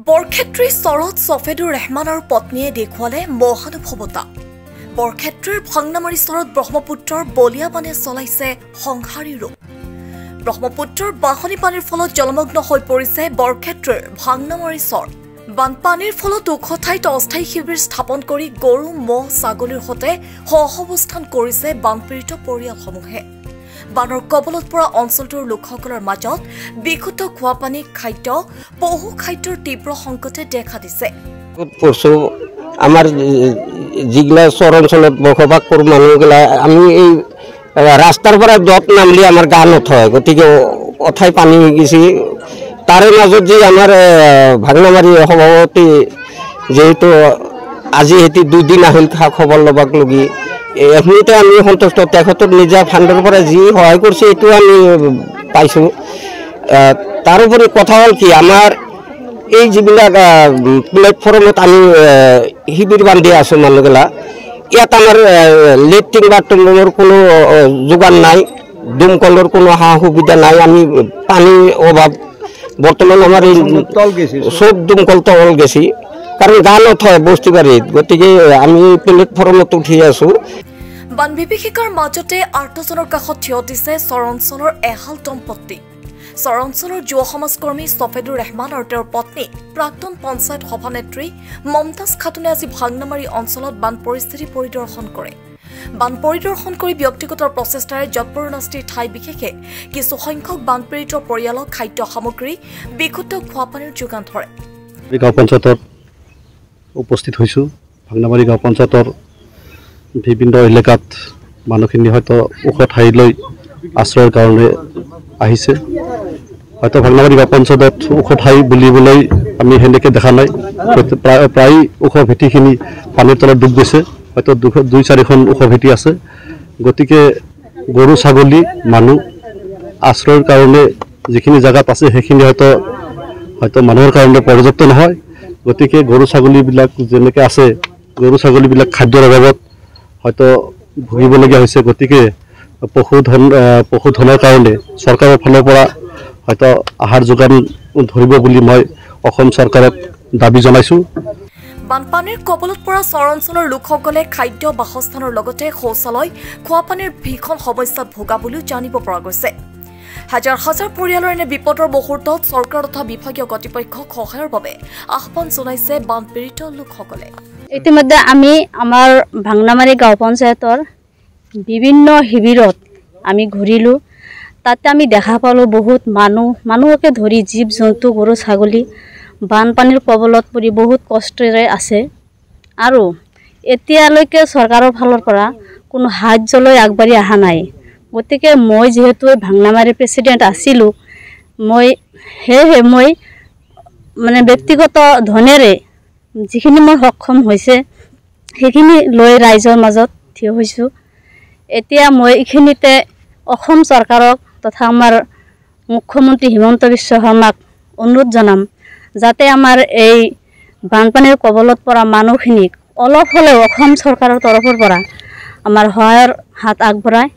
বৰক্ষেত্ৰী চৰত ছফেদুৰ ৰহমানৰ পত্নীয়ে দেখুৱালে মহানুভৱতা। বৰক্ষেত্ৰীৰ ভাংনামাৰী চৰত ব্ৰহ্মপুত্ৰৰ বলিয়া পানে চলাইছে সংহাৰী ৰূপ। ব্ৰহ্মপুত্ৰৰ বাঢ়নী পানীৰ ফলত জলমগ্ন হৈ পৰিছে বৰক্ষেত্ৰীৰ ভাংনামাৰী চৰ। বানপানীৰ ফলত ওখ ঠাইত অস্থায়ী শিবিৰ স্থাপন কৰি গৰু মহ ছাগলীৰ সৈতে সহাৱস্থান কৰিছে বানপীড়িত পৰিয়ালসমূহে। বানৰ কবলত পৰা অঞ্চলটোৰ লোকসকলৰ মাজত বিশুদ্ধ খোৱাপানী খাদ্য পশু খাদ্যৰ তীব্ৰ সংকটে দেখা দিছে। আমাৰ যিগিলা চৰ অঞ্চলত বসবাস কৰোঁ মানুহগিলা আমি এই ৰাস্তাৰ পৰা য'ত নামলি আমাৰ গা নথয়, গতিকে অথাই পানী হৈ গৈছে। তাৰে মাজত যি আমাৰ ভাংনামাৰী সভাপতি যিহেতু আজি সেটি 2 দিন আহিল খা খবৰ ল'বাক লগি এখিনিতে আমি সন্তুষ্ট। তেখেতৰ নিজা ফাণ্ডৰ পৰা যি সহায় কৰিছে এইটো আমি পাইছোঁ। তাৰোপৰি কথা হ'ল কি, আমাৰ এই যিবিলাক প্লেটফৰ্মত আমি শিবিৰ বান্ধি আছোঁ মানুহগিলা, ইয়াত আমাৰ লেট্ৰিন বাথৰুমৰ কোনো যোগান নাই, দমকলৰ কোনো সা সুবিধা নাই। আমি পানীৰ অভাৱ, বৰ্তমান আমাৰ এই চব দমকল তল গেছি, কাৰণ গা নথয় বস্তি বাৰীত। গতিকে আমি প্লেটফৰ্মত উঠি আছোঁ। বান বিভীষিকাৰ মাজতে আৰ্তজনৰ কাষত থিয় দিছে চৰ অঞ্চলৰ এহাল দম্পতী। চৰ অঞ্চলৰ যুৱ সমাজকৰ্মী ছফেদুৰ ৰহমান আৰু তেওঁৰ পত্নী প্ৰাক্তন পঞ্চায়ত সভানেত্ৰী মমতাজ খাতুনে আজি ভাংনামাৰী অঞ্চলত বান পৰিস্থিতি পৰিদৰ্শন কৰে। বান পৰিদৰ্শন কৰি ব্যক্তিগত প্ৰচেষ্টাৰে জটপৰনাস্তিৰ ঠাই বিশেষে কিছুসংখ্যক বানপীড়িত পৰিয়ালক খাদ্য সামগ্ৰী বিশুদ্ধ খোৱাপানীৰ যোগান ধৰে। গাঁও পঞ্চায়তত উপস্থিত হৈছোঁ। ভাংনামাৰী গাঁও পঞ্চায়তৰ বিভিন্ন এলেকাত মানুহখিনি হয়তো ওখ ঠাইলৈ আশ্ৰয়ৰ কাৰণে আহিছে। হয়তো ভাংনামাৰী গাঁও পঞ্চায়তত ওখ ঠাই বুলিবলৈ আমি সেনেকৈ দেখা নাই। প্ৰায় ওখ ভেটিখিনি পানীৰ তলত ডুব গৈছে। হয়তো 2-4খন ওখ ভেটি আছে। গতিকে গৰু ছাগলী মানুহ আশ্ৰয়ৰ কাৰণে যিখিনি জেগাত আছে সেইখিনি হয়তো মানুহৰ কাৰণে পৰ্যাপ্ত নহয়। গতিকে গৰু ছাগলীবিলাক যেনেকৈ আছে, গৰু ছাগলীবিলাক খাদ্যৰ অভাৱত হয়তো ভুগিবলগীয়া হৈছে। গতিকে পশুধনৰ কাৰণে চৰকাৰৰ ফালৰ পৰা হয়তো আহাৰ যোগান ধৰিব বুলি মই অসম চৰকাৰক দাবী জনাইছোঁ। বানপানীৰ কবলত পৰা চৰ অঞ্চলৰ লোকসকলে খাদ্য বাসস্থানৰ লগতে শৌচালয় খোৱাপানীৰ ভীষণ সমস্যাত ভোগা বুলিও জানিব পৰা গৈছে। হাজাৰ হাজাৰ পৰিয়ালৰ এনে বিপদৰ মুহূৰ্তত চৰকাৰ তথা বিভাগীয় কৰ্তৃপক্ষক সহায়ৰ বাবে আহ্বান জনাইছে বানপীড়িত লোকসকলে। ইতিমধ্যে আমি আমাৰ ভাংনামাৰী গাঁও পঞ্চায়তৰ বিভিন্ন শিবিৰত আমি ঘূৰিলোঁ। তাতে আমি দেখা পালোঁ বহুত মানুহকে ধৰি জীৱ জন্তু গৰু ছাগলী বানপানীৰ কবলত পৰি বহুত কষ্টেৰে আছে। আৰু এতিয়ালৈকে চৰকাৰৰ ফালৰ পৰা কোনো সাহায্যলৈ আগবাঢ়ি অহা নাই। গতিকে মই যিহেতু ভাংনামাৰীৰ প্ৰেচিডেণ্ট আছিলোঁ, সেয়েহে মই ব্যক্তিগত ধনেৰে যিখিনি মই সক্ষম হৈছে সেইখিনি লৈ ৰাইজৰ মাজত থিয় হৈছোঁ। এতিয়া মই এইখিনিতে অসম চৰকাৰক তথা আমাৰ মুখ্যমন্ত্ৰী হিমন্ত বিশ্ব শৰ্মাক অনুৰোধ জনাম, যাতে আমাৰ এই বানপানীৰ কবলত পৰা মানুহখিনিক অলপ হ'লেও অসম চৰকাৰৰ তৰফৰ পৰা আমাৰ সহায়ৰ হাত আগবঢ়ায়।